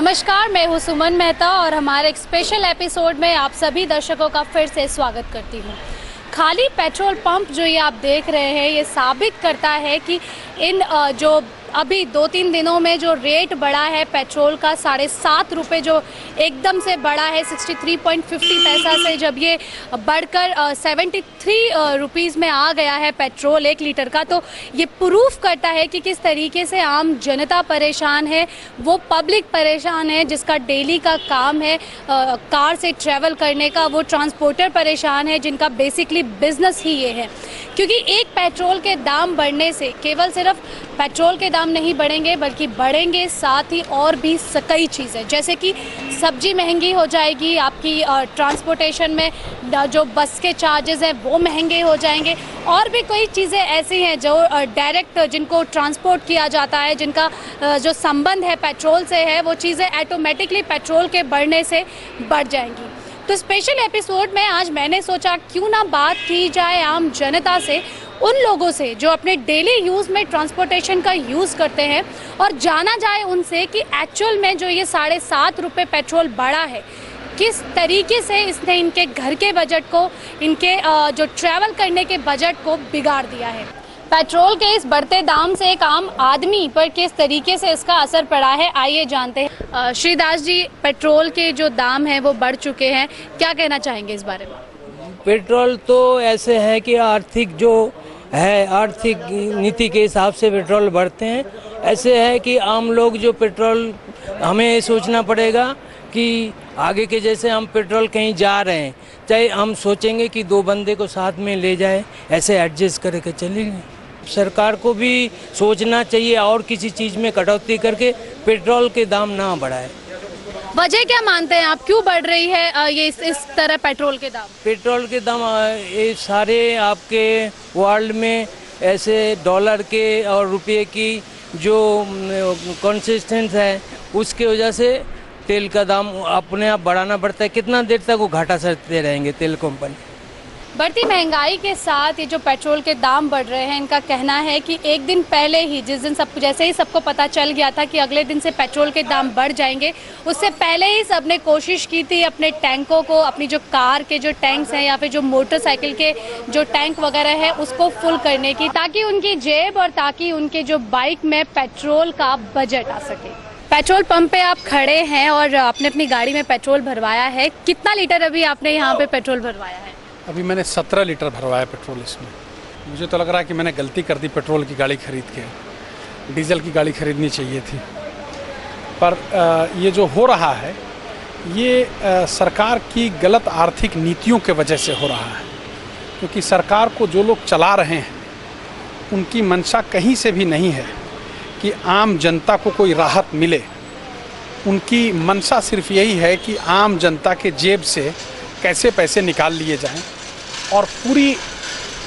नमस्कार, मैं हूँ सुमन मेहता और हमारे एक स्पेशल एपिसोड में आप सभी दर्शकों का फिर से स्वागत करती हूँ। खाली पेट्रोल पंप जो ये आप देख रहे हैं, ये साबित करता है कि इन जो अभी 2-3 दिनों में जो रेट बढ़ा है पेट्रोल का, 7.5 रुपये जो एकदम से बढ़ा है 63.50 पैसा से, जब ये बढ़कर 73 रुपीज़ में आ गया है पेट्रोल 1 लीटर का, तो ये प्रूफ करता है कि किस तरीके से आम जनता परेशान है, वो पब्लिक परेशान है जिसका डेली का काम है कार से ट्रैवल करने का, वो ट्रांसपोर्टर परेशान है जिनका बेसिकली बिजनेस ही ये है। क्योंकि एक पेट्रोल के दाम बढ़ने से केवल सिर्फ पेट्रोल के दाम नहीं बढ़ेंगे बल्कि बढ़ेंगे साथ ही और भी कई चीज़ें, जैसे कि सब्जी महंगी हो जाएगी, आपकी ट्रांसपोर्टेशन में जो बस के चार्जेस हैं वो महंगे हो जाएंगे, और भी कई चीज़ें ऐसी हैं जो डायरेक्ट जिनको ट्रांसपोर्ट किया जाता है, जिनका जो संबंध है पेट्रोल से है, वो चीज़ें ऑटोमेटिकली पेट्रोल के बढ़ने से बढ़ जाएंगी। तो स्पेशल एपिसोड में आज मैंने सोचा क्यों ना बात की जाए आम जनता से, उन लोगों से जो अपने डेली यूज़ में ट्रांसपोर्टेशन का यूज़ करते हैं, और जाना जाए उनसे कि एक्चुअल में जो ये 7.5 रुपये पेट्रोल बढ़ा है, किस तरीके से इसने इनके घर के बजट को, इनके जो ट्रैवल करने के बजट को बिगाड़ दिया है। पेट्रोल के इस बढ़ते दाम से एक आम आदमी पर किस तरीके से इसका असर पड़ा है, आइए जानते हैं। श्रीदास जी, पेट्रोल के जो दाम हैं वो बढ़ चुके हैं, क्या कहना चाहेंगे इस बारे में? पेट्रोल तो ऐसे है कि आर्थिक जो है, आर्थिक नीति के हिसाब से पेट्रोल बढ़ते हैं। ऐसे है कि आम लोग जो पेट्रोल, हमें सोचना पड़ेगा कि आगे के जैसे हम पेट्रोल कहीं जा रहे हैं, चाहे हम सोचेंगे कि 2 बंदे को साथ में ले जाए, ऐसे एडजस्ट करके चलेंगे। सरकार को भी सोचना चाहिए और किसी चीज़ में कटौती करके पेट्रोल के दाम ना बढ़ाए। वजह क्या मानते हैं आप, क्यों बढ़ रही है ये इस तरह पेट्रोल के दाम? पेट्रोल के दाम ये सारे आपके वर्ल्ड में ऐसे डॉलर के और रुपये की जो कंसिस्टेंस है, उसके वजह से तेल का दाम अपने आप बढ़ाना पड़ता है। कितना देर तक वो घाटा सहते रहेंगे तेल कंपनी? बढ़ती महंगाई के साथ ये जो पेट्रोल के दाम बढ़ रहे हैं, इनका कहना है कि एक दिन पहले ही, जिस दिन जैसे ही सबको पता चल गया था कि अगले दिन से पेट्रोल के दाम बढ़ जाएंगे, उससे पहले ही सबने कोशिश की थी अपने टैंकों को, अपनी जो कार के जो टैंक्स हैं या फिर जो मोटरसाइकिल के जो टैंक वगैरह है उसको फुल करने की, ताकि उनकी जेब और ताकि उनके जो बाइक में पेट्रोल का बजट आ सके। पेट्रोल पंप पे आप खड़े हैं और आपने अपनी गाड़ी में पेट्रोल भरवाया है, कितना लीटर अभी आपने यहाँ पे पेट्रोल भरवाया है? अभी मैंने 17 लीटर भरवाया पेट्रोल इसमें। मुझे तो लग रहा है कि मैंने गलती कर दी पेट्रोल की गाड़ी खरीद के, डीजल की गाड़ी खरीदनी चाहिए थी। पर ये जो हो रहा है ये सरकार की गलत आर्थिक नीतियों के वजह से हो रहा है, क्योंकि सरकार को जो लोग चला रहे हैं उनकी मंशा कहीं से भी नहीं है कि आम जनता को कोई राहत मिले। उनकी मंशा सिर्फ यही है कि आम जनता के जेब से कैसे पैसे निकाल लिए जाएं, और पूरी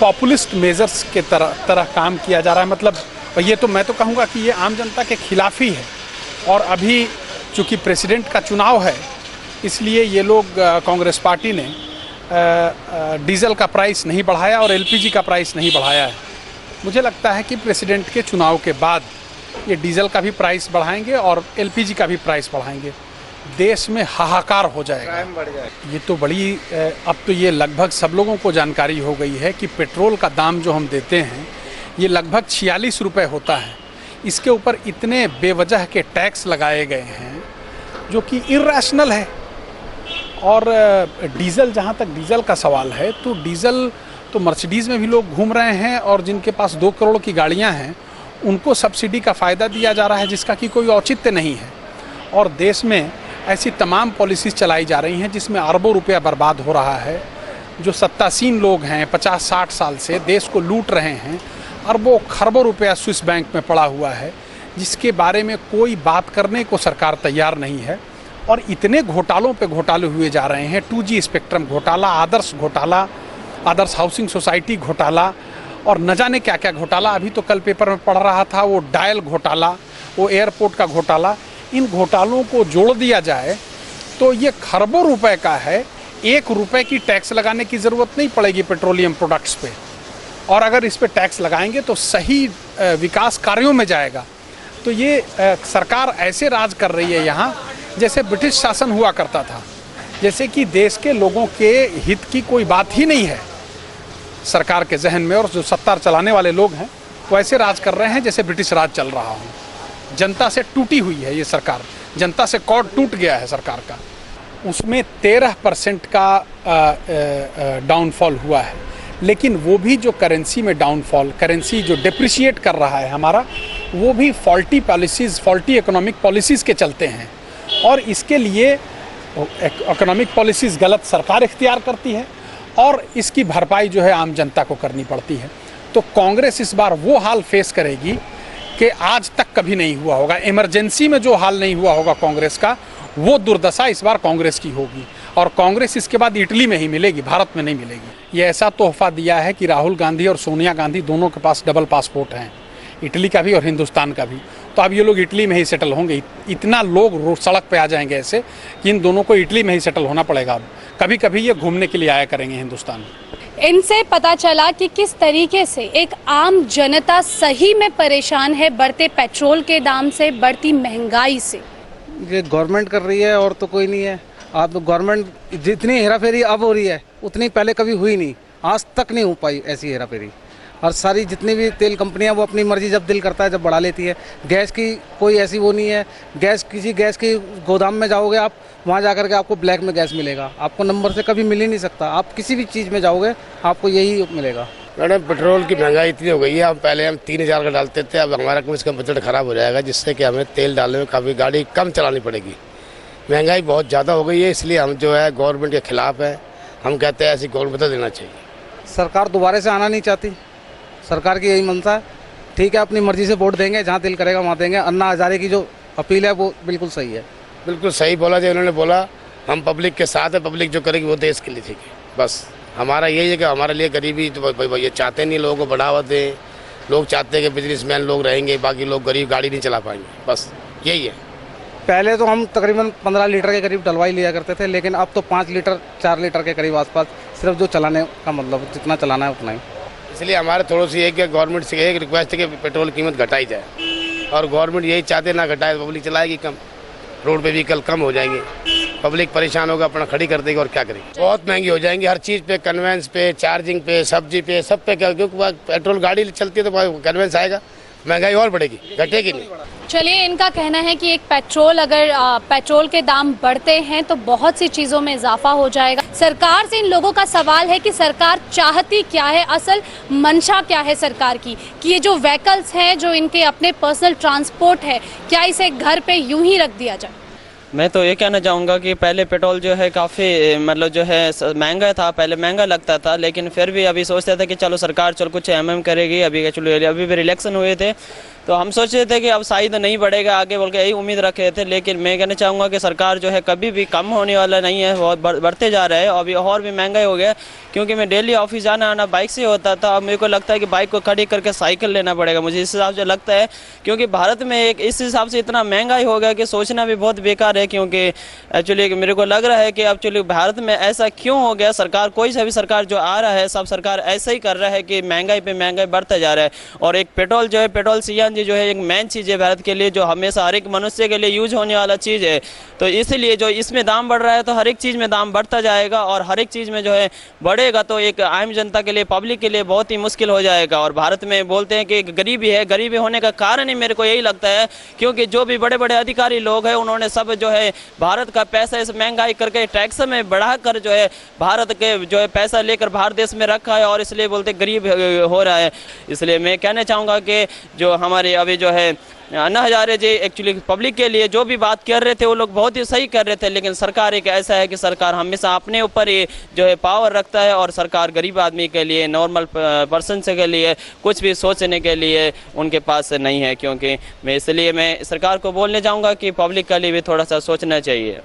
पॉपुलिस्ट मेजर्स के तरह काम किया जा रहा है। मतलब ये तो मैं तो कहूँगा कि ये आम जनता के खिलाफ ही है। और अभी चूँकि प्रेसिडेंट का चुनाव है, इसलिए ये लोग कांग्रेस पार्टी ने डीजल का प्राइस नहीं बढ़ाया और एलपीजी का प्राइस नहीं बढ़ाया है। मुझे लगता है कि प्रेसिडेंट के चुनाव के बाद ये डीजल का भी प्राइस बढ़ाएंगे और एलपीजी का भी प्राइस बढ़ाएंगे। देश में हाहाकार हो जाएगा, ये तो बड़ी अब तो ये लगभग सब लोगों को जानकारी हो गई है कि पेट्रोल का दाम जो हम देते हैं ये लगभग 46 रुपये होता है। इसके ऊपर इतने बेवजह के टैक्स लगाए गए हैं जो कि इर्रेशनल है। और डीजल, जहाँ तक डीजल का सवाल है, तो डीजल तो मर्सिडीज़ में भी लोग घूम रहे हैं, और जिनके पास 2 करोड़ की गाड़ियाँ हैं उनको सब्सिडी का फ़ायदा दिया जा रहा है, जिसका कि कोई औचित्य नहीं है। और देश में ऐसी तमाम पॉलिसीज़ चलाई जा रही हैं जिसमें अरबों रुपया बर्बाद हो रहा है। जो सत्तासीन लोग हैं 50-60 साल से देश को लूट रहे हैं, अरबों खरबों रुपया स्विस बैंक में पड़ा हुआ है, जिसके बारे में कोई बात करने को सरकार तैयार नहीं है। और इतने घोटालों पे घोटाले हुए जा रहे हैं, 2G स्पेक्ट्रम घोटाला, आदर्श घोटाला, आदर्श हाउसिंग सोसाइटी घोटाला, और न जाने क्या क्या घोटाला। अभी तो कल पेपर में पढ़ रहा था वो डायल घोटाला, वो एयरपोर्ट का घोटाला। इन घोटालों को जोड़ दिया जाए तो ये खरबों रुपए का है। 1 रुपए की टैक्स लगाने की ज़रूरत नहीं पड़ेगी पेट्रोलियम प्रोडक्ट्स पे, और अगर इस पे टैक्स लगाएंगे तो सही विकास कार्यों में जाएगा। तो ये सरकार ऐसे राज कर रही है यहाँ जैसे ब्रिटिश शासन हुआ करता था, जैसे कि देश के लोगों के हित की कोई बात ही नहीं है सरकार के जहन में, और जो सत्ता चलाने वाले लोग हैं वो ऐसे राज कर रहे हैं जैसे ब्रिटिश राज चल रहा हो। जनता से टूटी हुई है ये सरकार, जनता से कॉर्ड टूट गया है सरकार का। उसमें 13% का डाउनफॉल हुआ है, लेकिन वो भी जो करेंसी में डाउनफॉल, करेंसी जो डिप्रिशिएट कर रहा है हमारा, वो भी faulty policies, faulty economic policies के चलते हैं। और इसके लिए इकोनॉमिक पॉलिसीज़ गलत सरकार इख्तियार करती है और इसकी भरपाई जो है आम जनता को करनी पड़ती है। तो कांग्रेस इस बार वो हाल फेस करेगी कि आज तक कभी नहीं हुआ होगा। इमरजेंसी में जो हाल नहीं हुआ होगा कांग्रेस का, वो दुर्दशा इस बार कांग्रेस की होगी। और कांग्रेस इसके बाद इटली में ही मिलेगी, भारत में नहीं मिलेगी। ये ऐसा तोहफा दिया है कि राहुल गांधी और सोनिया गांधी दोनों के पास डबल पासपोर्ट हैं, इटली का भी और हिंदुस्तान का भी। तो अब ये लोग इटली में ही सेटल होंगे। इतना लोग सड़क पे आ जाएंगे ऐसे कि इन दोनों को इटली में ही सेटल होना पड़ेगा। अब कभी कभी ये घूमने के लिए आया करेंगे हिंदुस्तान। इनसे पता चला कि किस तरीके से एक आम जनता सही में परेशान है बढ़ते पेट्रोल के दाम से, बढ़ती महंगाई से। ये गवर्नमेंट कर रही है और तो कोई नहीं है। आप गवर्नमेंट जितनी हेराफेरी अब हो रही है उतनी पहले कभी हुई नहीं, आज तक नहीं हो पाई ऐसी हेराफेरी। और सारी जितनी भी तेल कंपनियां वो अपनी मर्जी जब दिल करता है जब बढ़ा लेती है। गैस की कोई ऐसी वो नहीं है, गैस किसी गैस के गोदाम में जाओगे आप, वहाँ जा करके आपको ब्लैक में गैस मिलेगा, आपको नंबर से कभी मिल ही नहीं सकता। आप किसी भी चीज़ में जाओगे आपको यही मिलेगा। मैडम पेट्रोल की महंगाई इतनी हो गई है, हम पहले 3000 का डालते थे, अब हमारा कम से कम बजट खराब हो जाएगा, जिससे कि हमें तेल डालने में काफ़ी गाड़ी कम चलानी पड़ेगी। महंगाई बहुत ज़्यादा हो गई है, इसलिए हम जो है गवर्नमेंट के खिलाफ है। हम कहते हैं ऐसी गवर्नमेंट देना चाहिए। सरकार दोबारा से आना नहीं चाहती, सरकार की यही मंशा है। ठीक है, अपनी मर्जी से वोट देंगे, जहाँ दिल करेगा वहाँ देंगे। अन्ना हजारे की जो अपील है वो बिल्कुल सही है। बिल्कुल सही बोला जो उन्होंने बोला, हम पब्लिक के साथ है, पब्लिक जो करेगी वो देश के लिए ठीक है। बस हमारा यही है कि हमारे लिए गरीबी तो ये चाहते नहीं लोगों को बढ़ावा दें। लोग चाहते हैं कि बिजनेसमैन लोग रहेंगे, बाकी लोग गरीब गाड़ी नहीं चला पाएंगे, बस यही है। पहले तो हम तकरीबन 15 लीटर के करीब डलवाई लिया करते थे, लेकिन अब तो 5 लीटर 4 लीटर के करीब आसपास सिर्फ जो चलाने का मतलब जितना चलाना है उतना ही। इसलिए हमारे थोड़ी सी एक गवर्नमेंट से एक रिक्वेस्ट है कि पेट्रोल कीमत घटाई जाए, और गवर्नमेंट यही चाहते ना घटाए तो पब्लिक चलाएगी कम, रोड पे व्हीकल कम हो जाएंगे, पब्लिक परेशान होगा, अपना खड़ी कर देगी और क्या करेगी। बहुत महंगी हो जाएंगी हर चीज़ पे, कन्वेंस पे, चार्जिंग पे, सब्जी पे, सब पे। क्योंकि पेट्रोल गाड़ी चलती है तो कन्वेंस आएगा, महंगाई और बढ़ेगी, घटेगी नहीं। चलिए, इनका कहना है कि एक पेट्रोल के दाम बढ़ते हैं तो बहुत सी चीज़ों में इजाफा हो जाएगा। सरकार से इन लोगों का सवाल है कि सरकार चाहती क्या है, असल मंशा क्या है सरकार की, कि ये जो व्हीकल्स हैं, जो इनके अपने पर्सनल ट्रांसपोर्ट है, क्या इसे घर पे यूं ही रख दिया जाए। मैं तो ये कहना चाहूँगा कि पहले पेट्रोल जो है काफ़ी मतलब जो है महंगा था, पहले महंगा लगता था, लेकिन फिर भी अभी सोचते थे कि चलो सरकार चलो कुछ एमएम करेगी। अभी भी इलेक्शन हुए थे तो हम सोच रहे थे कि अब शायद नहीं बढ़ेगा आगे बोल के यही उम्मीद रखे थे, लेकिन मैं कहना चाहूँगा कि सरकार जो है कभी भी कम होने वाला नहीं है, बहुत बढ़ते जा रहा है। अभी और भी महंगा हो गया, क्योंकि मैं डेली ऑफिस जाना आना बाइक से होता था, अब मेरे को लगता है कि बाइक को खड़ी करके साइकिल लेना पड़ेगा, मुझे इस हिसाब से लगता है। क्योंकि भारत में एक इस हिसाब से इतना महंगाई हो गया कि सोचना भी बहुत बेकार है। क्योंकि एक्चुअली मेरे को लग रहा है कि एक्चुअली भारत में ऐसा क्यों हो गया, सरकार कोई सा भी सरकार जो आ रहा है सब सरकार ऐसा ही कर रहा है कि महंगाई पे महंगाई बढ़ता जा रहा है। और एक पेट्रोल जो है, पेट्रोल सीएनजी जो है एक मेन चीज़ है भारत के लिए, जो हमेशा हर एक मनुष्य के लिए यूज होने वाला चीज़ है। तो इसलिए जो इसमें दाम बढ़ रहा है तो हर एक चीज़ में दाम बढ़ता जाएगा, और हर एक चीज़ में जो है बढ़ेगा तो एक आम जनता के लिए, पब्लिक के लिए बहुत ही मुश्किल हो जाएगा। और भारत में बोलते हैं कि गरीबी है, गरीबी होने का कारण ही मेरे को यही लगता है क्योंकि जो भी बड़े बड़े अधिकारी लोग हैं उन्होंने सब जो है भारत का पैसा इस महंगाई करके टैक्स में बढ़ाकर जो है भारत के जो है पैसा लेकर भारत देश में रखा है, और इसलिए बोलते गरीब हो रहा है। इसलिए मैं कहना चाहूँगा कि जो हमारे अभी जो है अन्ना हजारे जी एक्चुअली पब्लिक के लिए जो भी बात कर रहे थे वो लोग बहुत ही सही कर रहे थे, लेकिन सरकार एक ऐसा है कि सरकार हमेशा अपने ऊपर ही जो है पावर रखता है, और सरकार गरीब आदमी के लिए, नॉर्मल पर्सन से के लिए कुछ भी सोचने के लिए उनके पास नहीं है। क्योंकि मैं सरकार को बोलने चाहूँगा कि पब्लिक के लिए भी थोड़ा सा सोचना चाहिए।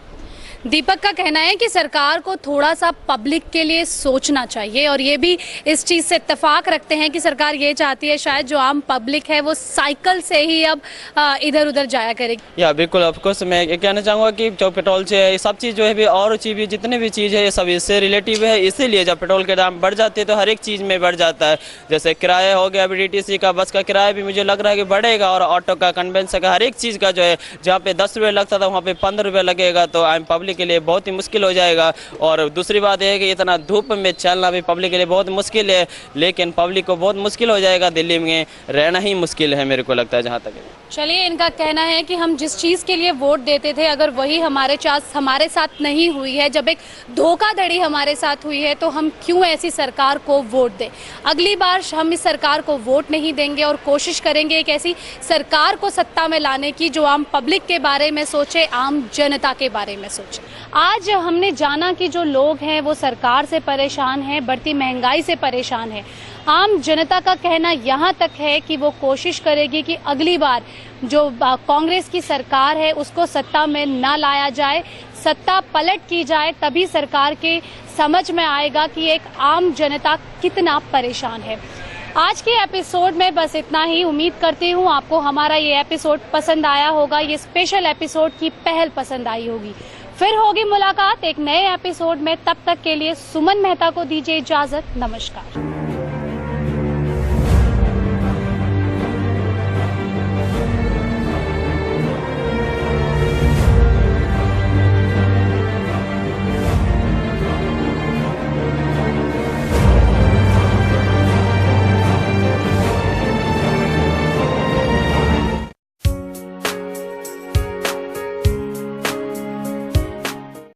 दीपक का कहना है कि सरकार को थोड़ा सा पब्लिक के लिए सोचना चाहिए और ये भी इस चीज़ से इत्तेफाक रखते हैं कि सरकार ये चाहती है शायद जो आम पब्लिक है वो साइकिल से ही अब इधर उधर जाया करेगी। या बिल्कुल, ऑफकोर्स मैं ये कहना चाहूँगा कि जो पेट्रोल से ये सब चीज़ जो है भी और चीज़ भी जितने भी चीज़ है ये सब इससे रिलेटिव है, इसीलिए जब पेट्रोल के दाम बढ़ जाते हैं तो हर एक चीज़ में बढ़ जाता है। जैसे किराया हो गया, अभी DTC का बस का किराया भी मुझे लग रहा है कि बढ़ेगा और ऑटो का, कन्वेंस का, हर एक चीज़ का जो है जहाँ पे 10 रुपये लगता था वहाँ पे 15 रुपये लगेगा, तो आम पब्लिक के लिए बहुत ही मुश्किल हो जाएगा। और दूसरी बात यह है कि इतना धूप में चलना भी पब्लिक के लिए बहुत मुश्किल है, लेकिन पब्लिक को बहुत मुश्किल हो जाएगा, दिल्ली में रहना ही मुश्किल है मेरे को लगता है जहाँ तक। चलिए, इनका कहना है कि हम जिस चीज़ के लिए वोट देते थे अगर वही हमारे साथ नहीं हुई है, जब एक धोखाधड़ी हमारे साथ हुई है तो हम क्यों ऐसी सरकार को वोट दें। अगली बार हम इस सरकार को वोट नहीं देंगे और कोशिश करेंगे एक ऐसी सरकार को सत्ता में लाने की जो आम पब्लिक के बारे में सोचे, आम जनता के बारे में सोचे। आज हमने जाना कि जो लोग हैं वो सरकार से परेशान हैं, बढ़ती महंगाई से परेशान है। आम जनता का कहना यहाँ तक है कि वो कोशिश करेगी कि अगली बार जो कांग्रेस की सरकार है उसको सत्ता में ना लाया जाए, सत्ता पलट की जाए, तभी सरकार के समझ में आएगा कि एक आम जनता कितना परेशान है। आज के एपिसोड में बस इतना ही। उम्मीद करती हूँ आपको हमारा ये एपिसोड पसंद आया होगा, ये स्पेशल एपिसोड की पहल पसंद आई होगी। फिर होगी मुलाकात एक नए एपिसोड में, तब तक के लिए सुमन मेहता को दीजिए इजाजत। नमस्कार।